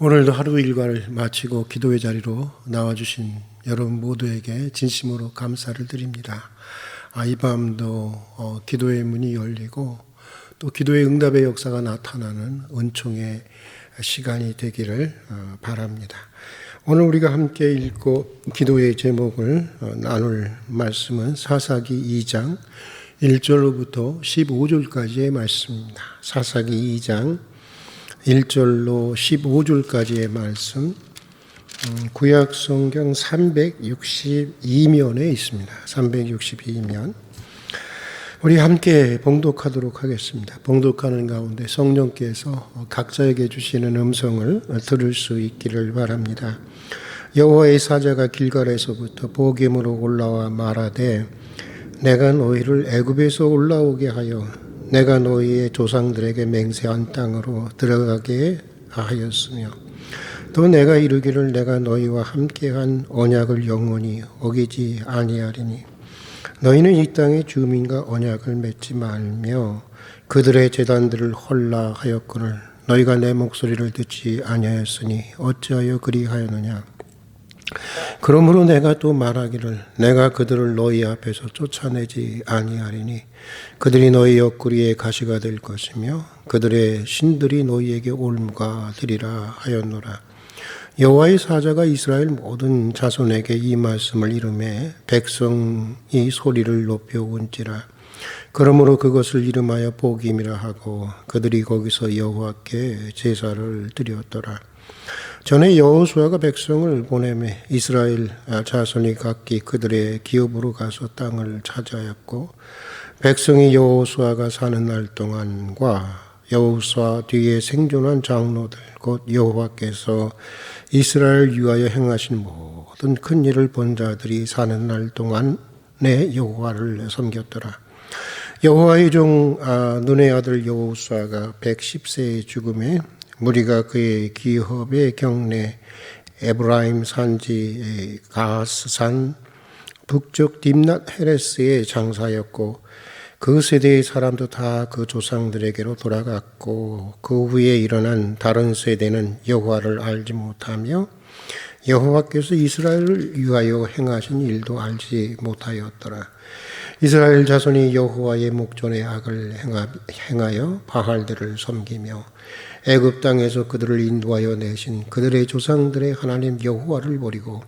오늘도 하루 일과를 마치고 기도의 자리로 나와주신 여러분 모두에게 진심으로 감사를 드립니다. 이 밤도 기도의 문이 열리고 또 기도의 응답의 역사가 나타나는 은총의 시간이 되기를 바랍니다. 오늘 우리가 함께 읽고 기도의 제목을 나눌 말씀은 사사기 2장 1절로부터 15절까지의 말씀입니다. 사사기 2장 1절로 15절까지의 말씀, 구약 성경 362면에 있습니다. 362면. 우리 함께 봉독하도록 하겠습니다. 봉독하는 가운데 성령께서 각자에게 주시는 음성을 들을 수 있기를 바랍니다. 여호와의 사자가 길갈에서부터 보겜으로 올라와 말하되 내가 너희를 애굽에서 올라오게 하여 내가 너희의 조상들에게 맹세한 땅으로 들어가게 하였으며 또 내가 이르기를 내가 너희와 함께한 언약을 영원히 어기지 아니하리니 너희는 이 땅의 주민과 언약을 맺지 말며 그들의 제단들을 헐라하였거늘 너희가 내 목소리를 듣지 아니하였으니 어찌하여 그리하였느냐. 그러므로 내가 또 말하기를 내가 그들을 너희 앞에서 쫓아내지 아니하리니 그들이 너희 옆구리에 가시가 될 것이며 그들의 신들이 너희에게 올무가 되리라 하였노라. 여호와의 사자가 이스라엘 모든 자손에게 이 말씀을 이르매 백성이 소리를 높여 운지라. 그러므로 그것을 이름하여 보김이라 하고 그들이 거기서 여호와께 제사를 드렸더라. 전에 여호수아가 백성을 보내매 이스라엘 자손이 각기 그들의 기업으로 가서 땅을 차지하였고 백성이 여호수아가 사는 날 동안과 여호수아 뒤에 생존한 장로들 곧 여호와께서 이스라엘 위하여 행하신 모든 큰 일을 본 자들이 사는 날 동안에 여호와를 섬겼더라. 여호와의 종 눈의 아들 여호수아가 110세의 죽음에 무리가 그의 기업의 경내 에브라임 산지 가스산 북쪽 딥낫 헤레스에 장사였고 그 세대의 사람도 다 그 조상들에게로 돌아갔고 그 후에 일어난 다른 세대는 여호와를 알지 못하며 여호와께서 이스라엘을 위하여 행하신 일도 알지 못하였더라. 이스라엘 자손이 여호와의 목전에 악을 행하여 바알들을 섬기며 애굽 땅에서 그들을 인도하여 내신 그들의 조상들의 하나님 여호와를 버리고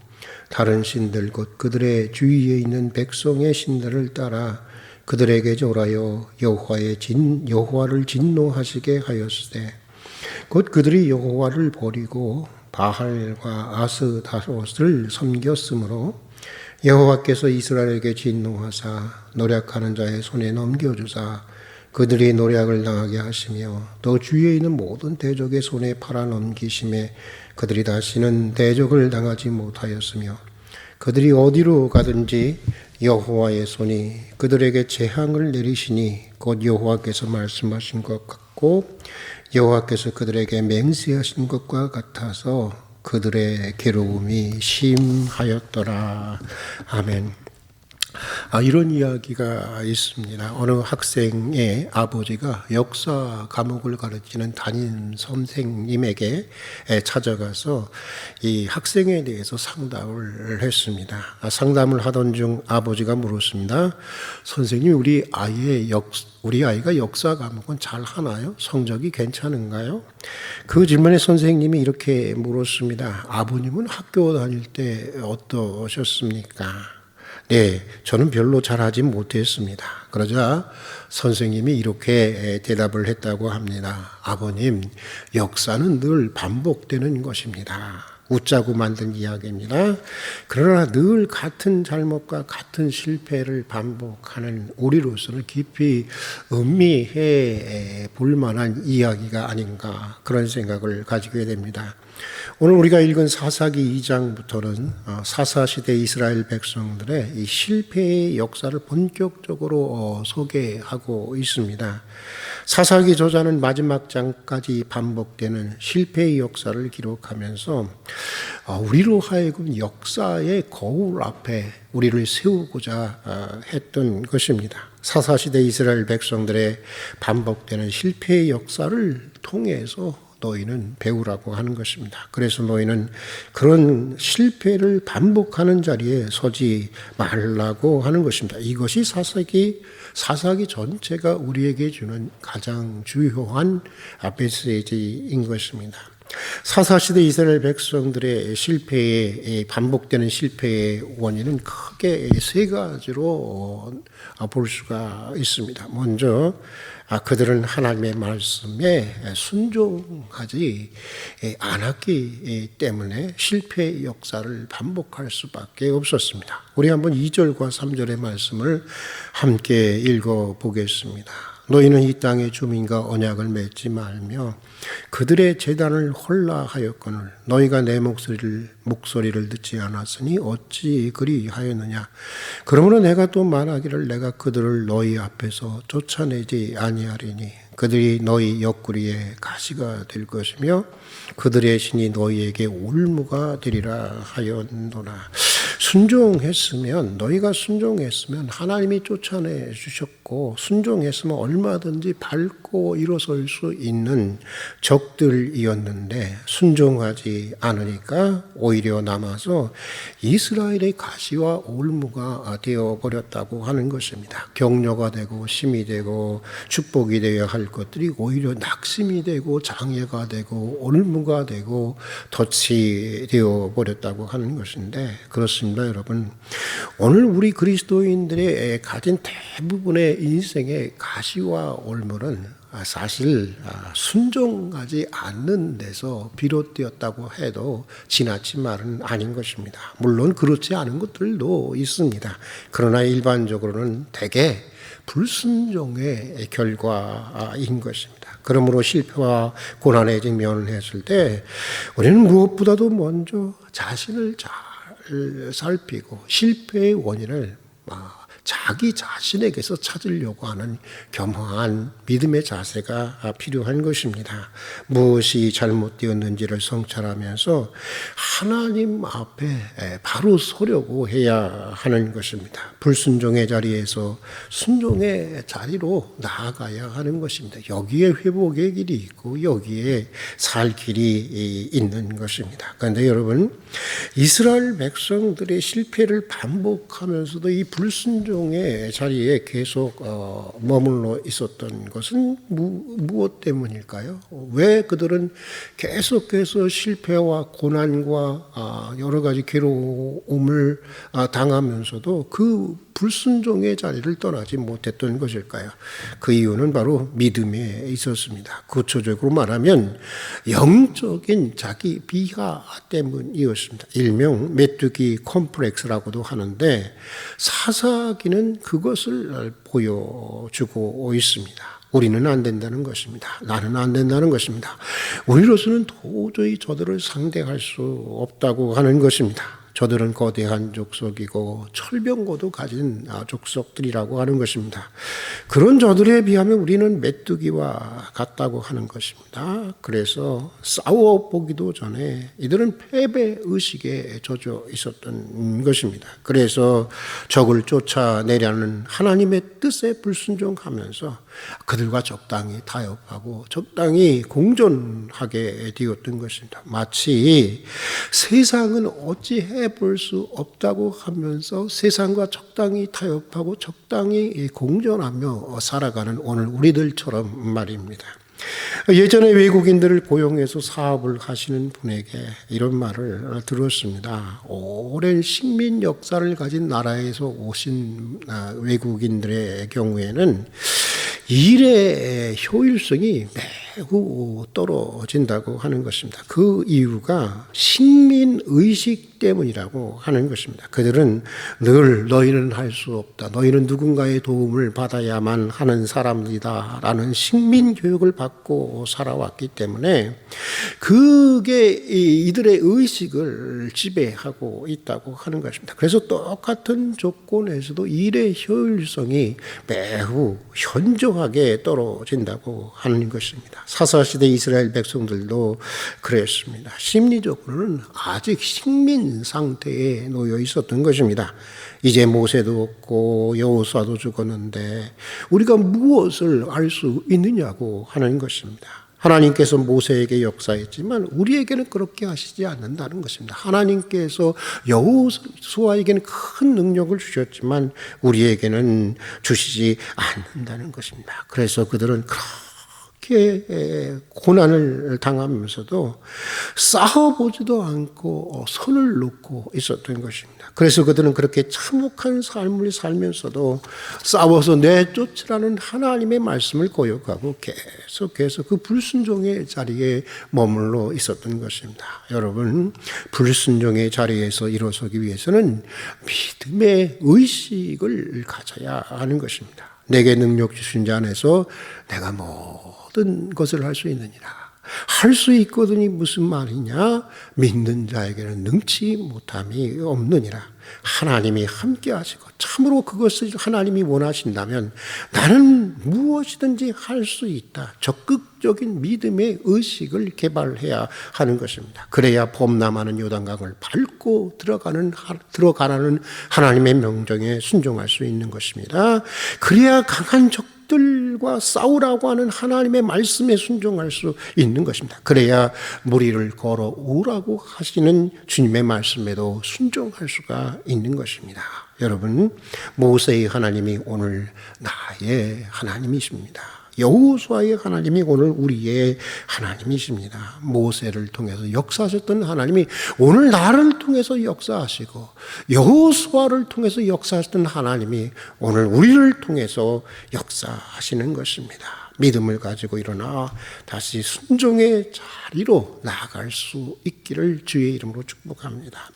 다른 신들 곧 그들의 주위에 있는 백성의 신들을 따라 그들에게 절하여 여호와를 진노하시게 하였으되 곧 그들이 여호와를 버리고 바알과 아스다롯을 섬겼으므로 여호와께서 이스라엘에게 진노하사 노략하는 자의 손에 넘겨주사 그들이 노략을 당하게 하시며 또 주위에 있는 모든 대적의 손에 팔아넘기심에 그들이 다시는 대적을 당하지 못하였으며 그들이 어디로 가든지 여호와의 손이 그들에게 재앙을 내리시니 곧 여호와께서 말씀하신 것 같고 여호와께서 그들에게 맹세하신 것과 같아서 그들의 괴로움이 심하였더라. 아멘. 이런 이야기가 있습니다. 어느 학생의 아버지가 역사 과목을 가르치는 담임 선생님에게 찾아가서 이 학생에 대해서 상담을 했습니다. 상담을 하던 중 아버지가 물었습니다. 선생님, 우리 아이가 역사 과목은 잘 하나요? 성적이 괜찮은가요? 그 질문에 선생님이 이렇게 물었습니다. 아버님은 학교 다닐 때 어떠셨습니까? 네, 저는 별로 잘하지 못했습니다. 그러자 선생님이 이렇게 대답을 했다고 합니다. 아버님, 역사는 늘 반복되는 것입니다. 웃자고 만든 이야기입니다. 그러나 늘 같은 잘못과 같은 실패를 반복하는 우리로서는 깊이 음미해 볼 만한 이야기가 아닌가 그런 생각을 가지게 됩니다. 오늘 우리가 읽은 사사기 2장부터는 사사시대 이스라엘 백성들의 이 실패의 역사를 본격적으로 소개하고 있습니다. 사사기 저자는 마지막 장까지 반복되는 실패의 역사를 기록하면서 우리로 하여금 역사의 거울 앞에 우리를 세우고자 했던 것입니다. 사사시대 이스라엘 백성들의 반복되는 실패의 역사를 통해서 너희는 배우라고 하는 것입니다. 그래서 너희는 그런 실패를 반복하는 자리에 서지 말라고 하는 것입니다. 이것이 사사기 전체가 우리에게 주는 가장 주요한 메시지인 것입니다. 사사시대 이스라엘 백성들의 반복되는 실패의 원인은 크게 세 가지로 볼 수가 있습니다. 먼저 그들은 하나님의 말씀에 순종하지 않았기 때문에 실패의 역사를 반복할 수밖에 없었습니다. 우리 한번 2절과 3절의 말씀을 함께 읽어보겠습니다. 너희는 이 땅의 주민과 언약을 맺지 말며 그들의 제단을 헐라하였거늘 너희가 내 목소리를 듣지 않았으니 어찌 그리하였느냐. 그러므로 내가 또 말하기를 내가 그들을 너희 앞에서 쫓아내지 아니하리니 그들이 너희 옆구리에 가시가 될 것이며 그들의 신이 너희에게 올무가 되리라 하였노라. 너희가 순종했으면 하나님이 쫓아내 주셨고 순종했으면 얼마든지 밟고 일어설 수 있는 적들이었는데 순종하지 않으니까 오히려 남아서 이스라엘의 가시와 올무가 되어버렸다고 하는 것입니다. 격려가 되고 힘이 되고 축복이 되어야 할 것들이 오히려 낙심이 되고 장애가 되고 올무가 되고 덫이 되어버렸다고 하는 것인데 그렇습니다. 여러분, 오늘 우리 그리스도인들의 가진 대부분의 인생의 가시와 올무는 사실 순종하지 않는 데서 비롯되었다고 해도 지나친 말은 아닌 것입니다. 물론 그렇지 않은 것들도 있습니다. 그러나 일반적으로는 대개 불순종의 결과인 것입니다. 그러므로 실패와 고난에 직면했을 때 우리는 무엇보다도 먼저 자신을 잘 살피고 실패의 원인을 자기 자신에게서 찾으려고 하는 겸허한 믿음의 자세가 필요한 것입니다. 무엇이 잘못되었는지를 성찰하면서 하나님 앞에 바로 서려고 해야 하는 것입니다. 불순종의 자리에서 순종의 자리로 나아가야 하는 것입니다. 여기에 회복의 길이 있고 여기에 살 길이 있는 것입니다. 그런데 여러분, 이스라엘 백성들의 실패를 반복하면서도 이 불순종의 자리에 계속 머물러 있었던 것은 무엇 때문일까요? 왜 그들은 계속해서 실패와 고난과 여러 가지 괴로움을 당하면서도 그 불순종의 자리를 떠나지 못했던 것일까요? 그 이유는 바로 믿음에 있었습니다. 구체적으로 말하면 영적인 자기 비하 때문이었습니다. 일명 메뚜기 콤플렉스라고도 하는데 사사기는 그것을 보여주고 있습니다. 우리는 안 된다는 것입니다. 나는 안 된다는 것입니다. 우리로서는 도저히 저들을 상대할 수 없다고 하는 것입니다. 저들은 거대한 족속이고 철병거도 가진 족속들이라고 하는 것입니다. 그런 저들에 비하면 우리는 메뚜기와 같다고 하는 것입니다. 그래서 싸워보기도 전에 이들은 패배의식에 젖어 있었던 것입니다. 그래서 적을 쫓아내려는 하나님의 뜻에 불순종하면서 그들과 적당히 타협하고 적당히 공존하게 되었던 것입니다. 마치 세상은 어찌해 볼 수 없다고 하면서 세상과 적당히 타협하고 적당히 공존하며 살아가는 오늘 우리들처럼 말입니다. 예전에 외국인들을 고용해서 사업을 하시는 분에게 이런 말을 들었습니다. 오랜 식민 역사를 가진 나라에서 오신 외국인들의 경우에는 일의 효율성이 매우 떨어진다고 하는 것입니다. 그 이유가 식민의식 때문이라고 하는 것입니다. 그들은 늘 너희는 할 수 없다. 너희는 누군가의 도움을 받아야만 하는 사람들이다. 라는 식민교육을 받고 살아왔기 때문에 그게 이들의 의식을 지배하고 있다고 하는 것입니다. 그래서 똑같은 조건에서도 일의 효율성이 매우 현저하게 떨어진다고 하는 것입니다. 사사시대 이스라엘 백성들도 그랬습니다. 심리적으로는 아직 식민 상태에 놓여 있었던 것입니다. 이제 모세도 없고 여호수아도 죽었는데 우리가 무엇을 알 수 있느냐고 하는 것입니다. 하나님께서 모세에게 역사했지만 우리에게는 그렇게 하시지 않는다는 것입니다. 하나님께서 여호수아에게는 큰 능력을 주셨지만 우리에게는 주시지 않는다는 것입니다. 그래서 그들은 그렇게 고난을 당하면서도 싸워보지도 않고 선을 놓고 있었던 것입니다. 그래서 그들은 그렇게 참혹한 삶을 살면서도 싸워서 내쫓으라는 하나님의 말씀을 고역하고 계속해서 그 불순종의 자리에 머물러 있었던 것입니다. 여러분, 불순종의 자리에서 일어서기 위해서는 믿음의 의식을 가져야 하는 것입니다. 내게 능력 주신 자 안에서 내가 모든 것을 할 수 있느니라. 할 수 있거든이 무슨 말이냐? 믿는 자에게는 능치 못함이 없느니라. 하나님이 함께 하시고 참으로 그것을 하나님이 원하신다면 나는 무엇이든지 할 수 있다. 적극적인 믿음의 의식을 개발해야 하는 것입니다. 그래야 범람하는 요단강을 밟고 들어가라는 하나님의 명령에 순종할 수 있는 것입니다. 그래야 강한 적들과 싸우라고 하는 하나님의 말씀에 순종할 수 있는 것입니다. 그래야 무리를 걸어오라고 하시는 주님의 말씀에도 순종할 수가 있는 것입니다. 여러분, 모세의 하나님이 오늘 나의 하나님이십니다. 여호수아의 하나님이 오늘 우리의 하나님이십니다. 모세를 통해서 역사하셨던 하나님이 오늘 나를 통해서 역사하시고 여호수아를 통해서 역사하셨던 하나님이 오늘 우리를 통해서 역사하시는 것입니다. 믿음을 가지고 일어나 다시 순종의 자리로 나아갈 수 있기를 주의 이름으로 축복합니다.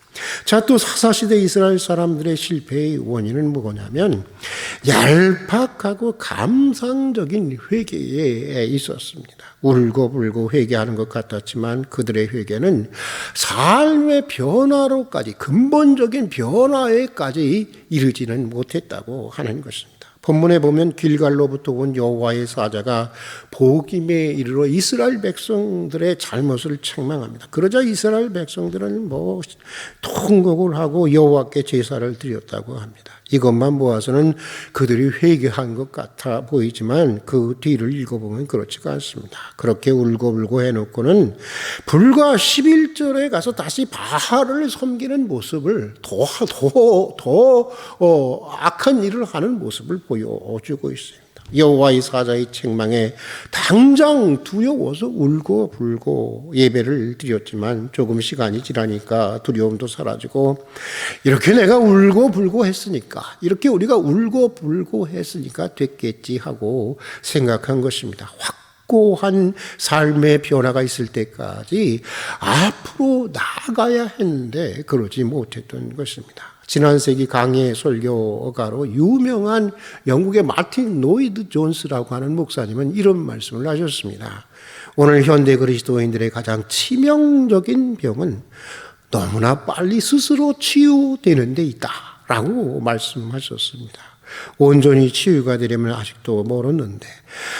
자, 또 사사시대 이스라엘 사람들의 실패의 원인은 뭐냐면 얄팍하고 감상적인 회개에 있었습니다. 울고불고 회개하는 것 같았지만 그들의 회개는 삶의 변화로까지, 근본적인 변화에까지 이르지는 못했다고 하는 것입니다. 본문에 보면 길갈로부터 온 여호와의 사자가 보김에 이르러 이스라엘 백성들의 잘못을 책망합니다. 그러자 이스라엘 백성들은 통곡을 하고 여호와께 제사를 드렸다고 합니다. 이것만 모아서는 그들이 회개한 것 같아 보이지만 그 뒤를 읽어보면 그렇지가 않습니다. 그렇게 울고불고 해놓고는 불과 11절에 가서 다시 바알을 섬기는 모습을 더 악한 일을 하는 모습을 보여주고 있습니다. 여호와의 사자의 책망에 당장 두려워서 울고불고 예배를 드렸지만 조금 시간이 지나니까 두려움도 사라지고 이렇게 내가 울고불고 했으니까, 이렇게 우리가 울고불고 했으니까 됐겠지 하고 생각한 것입니다. 확고한 삶의 변화가 있을 때까지 앞으로 나아가야 했는데 그러지 못했던 것입니다. 지난 세기 강해 설교가로 유명한 영국의 마틴 노이드 존스라고 하는 목사님은 이런 말씀을 하셨습니다. 오늘 현대 그리스도인들의 가장 치명적인 병은 너무나 빨리 스스로 치유되는 데 있다라고 말씀하셨습니다. 온전히 치유가 되려면 아직도 멀었는데,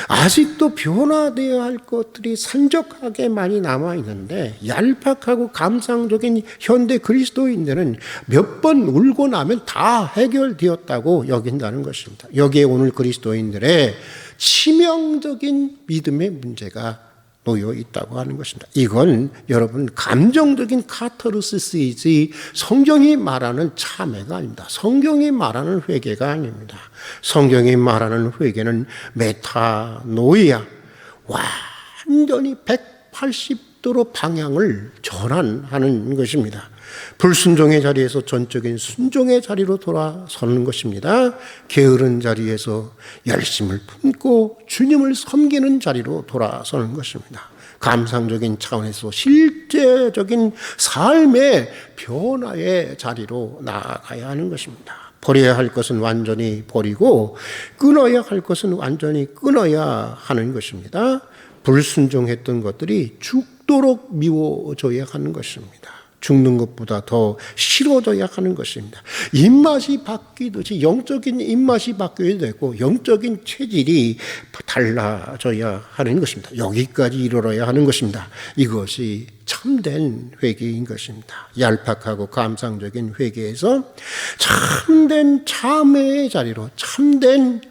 아직도 변화되어야 할 것들이 산적하게 많이 남아있는데 얄팍하고 감상적인 현대 그리스도인들은 몇 번 울고 나면 다 해결되었다고 여긴다는 것입니다. 여기에 오늘 그리스도인들의 치명적인 믿음의 문제가 놓여 있다고 하는 것입니다. 이건 여러분 감정적인 카타르시스이지 성경이 말하는 참회가 아닙니다. 성경이 말하는 회개가 아닙니다. 성경이 말하는 회개는 메타노이아, 완전히 180도로 방향을 전환하는 것입니다. 불순종의 자리에서 전적인 순종의 자리로 돌아서는 것입니다. 게으른 자리에서 열심을 품고 주님을 섬기는 자리로 돌아서는 것입니다. 감상적인 차원에서 실제적인 삶의 변화의 자리로 나아가야 하는 것입니다. 버려야 할 것은 완전히 버리고 끊어야 할 것은 완전히 끊어야 하는 것입니다. 불순종했던 것들이 죽도록 미워져야 하는 것입니다. 죽는 것보다 더 싫어져야 하는 것입니다. 입맛이 바뀌듯이 영적인 입맛이 바뀌어야 되고 영적인 체질이 달라져야 하는 것입니다. 여기까지 이르러야 하는 것입니다. 이것이 참된 회개인 것입니다. 얄팍하고 감상적인 회개에서 참된 참회의 자리로, 참된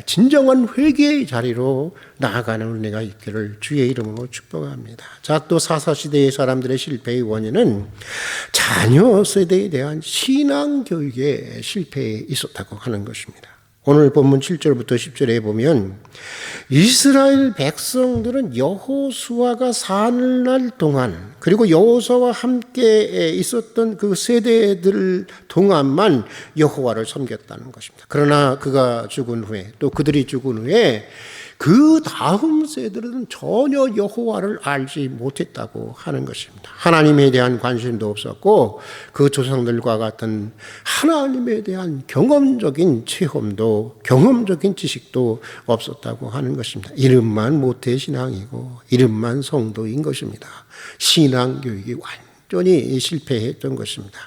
진정한 회개의 자리로 나아가는 은혜가 있기를 주의 이름으로 축복합니다. 자, 또 사사시대의 사람들의 실패의 원인은 자녀 세대에 대한 신앙교육의 실패에 있었다고 하는 것입니다. 오늘 본문 7절부터 10절에 보면 이스라엘 백성들은 여호수아가 사느날 동안, 그리고 여호수아와 함께 있었던 그 세대들 동안만 여호와를 섬겼다는 것입니다. 그러나 그가 죽은 후에, 또 그들이 죽은 후에 그 다음 세대들은 전혀 여호와를 알지 못했다고 하는 것입니다. 하나님에 대한 관심도 없었고 그 조상들과 같은 하나님에 대한 경험적인 체험도, 경험적인 지식도 없었다고 하는 것입니다. 이름만 모태신앙이고 이름만 성도인 것입니다. 신앙교육이 완전히 실패했던 것입니다.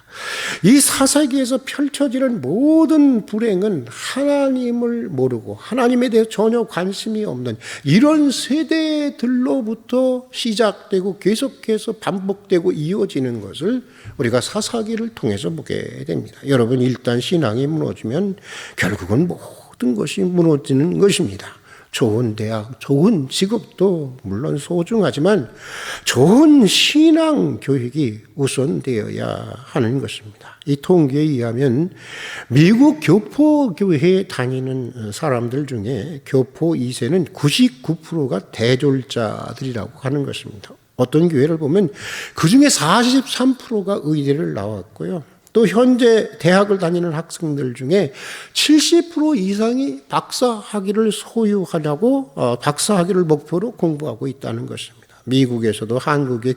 이 사사기에서 펼쳐지는 모든 불행은 하나님을 모르고 하나님에 대해 전혀 관심이 없는 이런 세대들로부터 시작되고 계속해서 반복되고 이어지는 것을 우리가 사사기를 통해서 보게 됩니다. 여러분, 일단 신앙이 무너지면 결국은 모든 것이 무너지는 것입니다. 좋은 대학, 좋은 직업도 물론 소중하지만 좋은 신앙 교육이 우선되어야 하는 것입니다. 이 통계에 의하면 미국 교포교회에 다니는 사람들 중에 교포 2세는 99%가 대졸자들이라고 하는 것입니다. 어떤 교회를 보면 그 중에 43%가 의대를 나왔고요. 또 현재 대학을 다니는 학생들 중에 70% 이상이 박사학위를 소유하려고 박사학위를 목표로 공부하고 있다는 것입니다. 미국에서도 한국의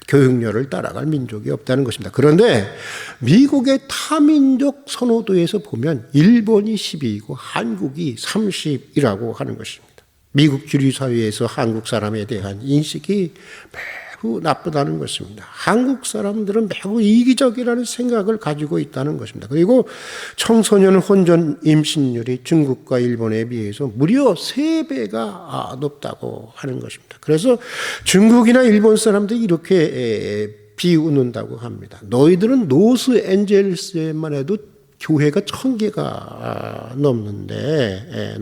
교육열을 따라갈 민족이 없다는 것입니다. 그런데 미국의 타민족 선호도에서 보면 일본이 10위이고 한국이 30이라고 하는 것입니다. 미국 주류사회에서 한국 사람에 대한 인식이 매우 나쁘다는 것입니다. 한국 사람들은 매우 이기적이라는 생각을 가지고 있다는 것입니다. 그리고 청소년 혼전 임신율이 중국과 일본에 비해서 무려 3배가 높다고 하는 것입니다. 그래서 중국이나 일본 사람들이 이렇게 비웃는다고 합니다. 너희들은 로스앤젤레스에만 해도 교회가 1000개가 넘는데,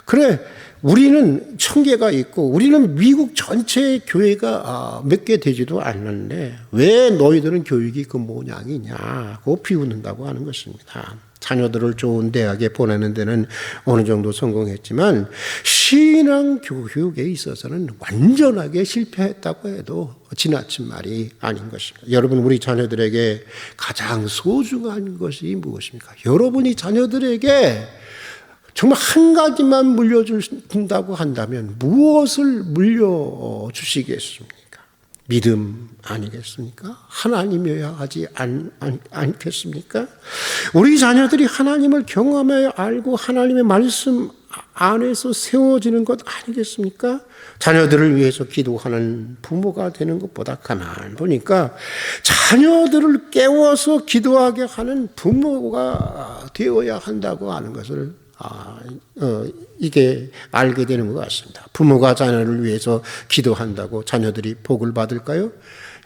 그래, 우리는 1000개가 있고, 우리는 미국 전체 교회가 몇 개 되지도 않는데, 왜 너희들은 교육이 그 모양이냐고 비웃는다고 하는 것입니다. 자녀들을 좋은 대학에 보내는 데는 어느 정도 성공했지만, 신앙 교육에 있어서는 완전하게 실패했다고 해도 지나친 말이 아닌 것입니다. 여러분, 우리 자녀들에게 가장 소중한 것이 무엇입니까? 여러분이 자녀들에게 정말 한 가지만 물려준다고 한다면 무엇을 물려주시겠습니까? 믿음 아니겠습니까? 하나님이어야 하지 않겠습니까? 우리 자녀들이 하나님을 경험하여 알고 하나님의 말씀 안에서 세워지는 것 아니겠습니까? 자녀들을 위해서 기도하는 부모가 되는 것보다 가만 보니까 자녀들을 깨워서 기도하게 하는 부모가 되어야 한다고 하는 것을 이게 알게 되는 것 같습니다. 부모가 자녀를 위해서 기도한다고 자녀들이 복을 받을까요?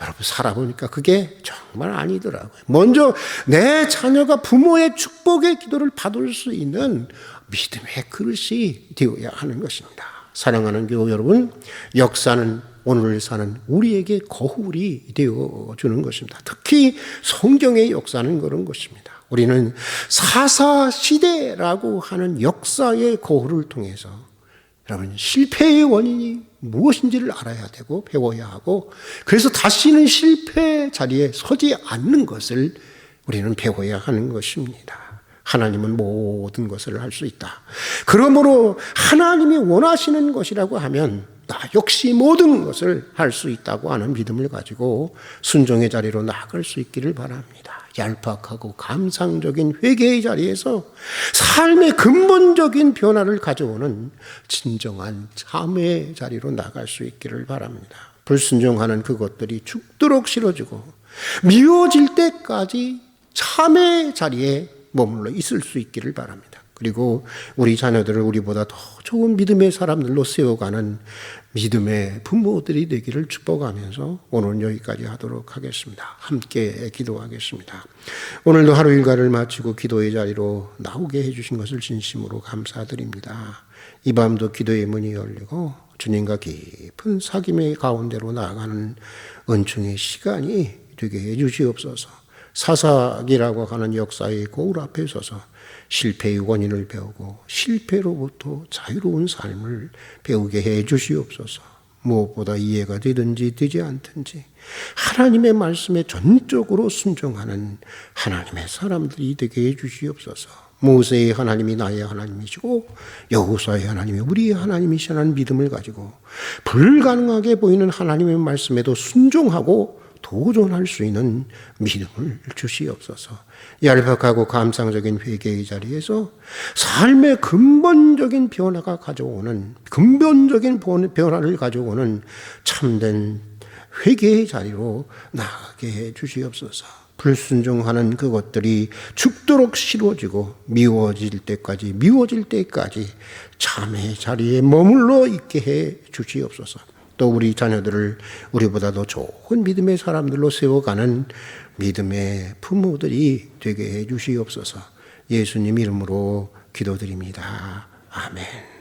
여러분, 살아보니까 그게 정말 아니더라고요. 먼저 내 자녀가 부모의 축복의 기도를 받을 수 있는 믿음의 그릇이 되어야 하는 것입니다. 사랑하는 교우 여러분, 역사는 오늘 사는 우리에게 거울이 되어주는 것입니다. 특히 성경의 역사는 그런 것입니다. 우리는 사사시대라고 하는 역사의 거울을 통해서 여러분, 실패의 원인이 무엇인지를 알아야 되고 배워야 하고, 그래서 다시는 실패 자리에 서지 않는 것을 우리는 배워야 하는 것입니다. 하나님은 모든 것을 할 수 있다. 그러므로 하나님이 원하시는 것이라고 하면 나 역시 모든 것을 할 수 있다고 하는 믿음을 가지고 순종의 자리로 나아갈 수 있기를 바랍니다. 얄팍하고 감상적인 회개의 자리에서 삶의 근본적인 변화를 가져오는 진정한 참회의 자리로 나갈 수 있기를 바랍니다. 불순종하는 그것들이 죽도록 싫어지고 미워질 때까지 참회의 자리에 머물러 있을 수 있기를 바랍니다. 그리고 우리 자녀들을 우리보다 더 좋은 믿음의 사람들로 세워가는 믿음의 부모들이 되기를 축복하면서 오늘 여기까지 하도록 하겠습니다. 함께 기도하겠습니다. 오늘도 하루 일과를 마치고 기도의 자리로 나오게 해주신 것을 진심으로 감사드립니다. 이 밤도 기도의 문이 열리고 주님과 깊은 사귐의 가운데로 나아가는 은총의 시간이 되게 해주시옵소서. 사사기라고 하는 역사의 거울 앞에 서서 실패의 원인을 배우고 실패로부터 자유로운 삶을 배우게 해 주시옵소서. 무엇보다 이해가 되든지 되지 않든지 하나님의 말씀에 전적으로 순종하는 하나님의 사람들이 되게 해 주시옵소서. 모세의 하나님이 나의 하나님이시고 여호수아의 하나님이 우리의 하나님이시라는 믿음을 가지고 불가능하게 보이는 하나님의 말씀에도 순종하고 도전할 수 있는 믿음을 주시옵소서. 얄팍하고 감상적인 회개의 자리에서 삶의 근본적인 변화가 가져오는, 근본적인 변화를 가져오는 참된 회개의 자리로 나가게 해 주시옵소서. 불순종하는 그것들이 죽도록 싫어지고 미워질 때까지 참의 자리에 머물러 있게 해 주시옵소서. 또 우리 자녀들을 우리보다 더 좋은 믿음의 사람들로 세워가는 믿음의 부모들이 되게 해 주시옵소서. 예수님 이름으로 기도드립니다. 아멘.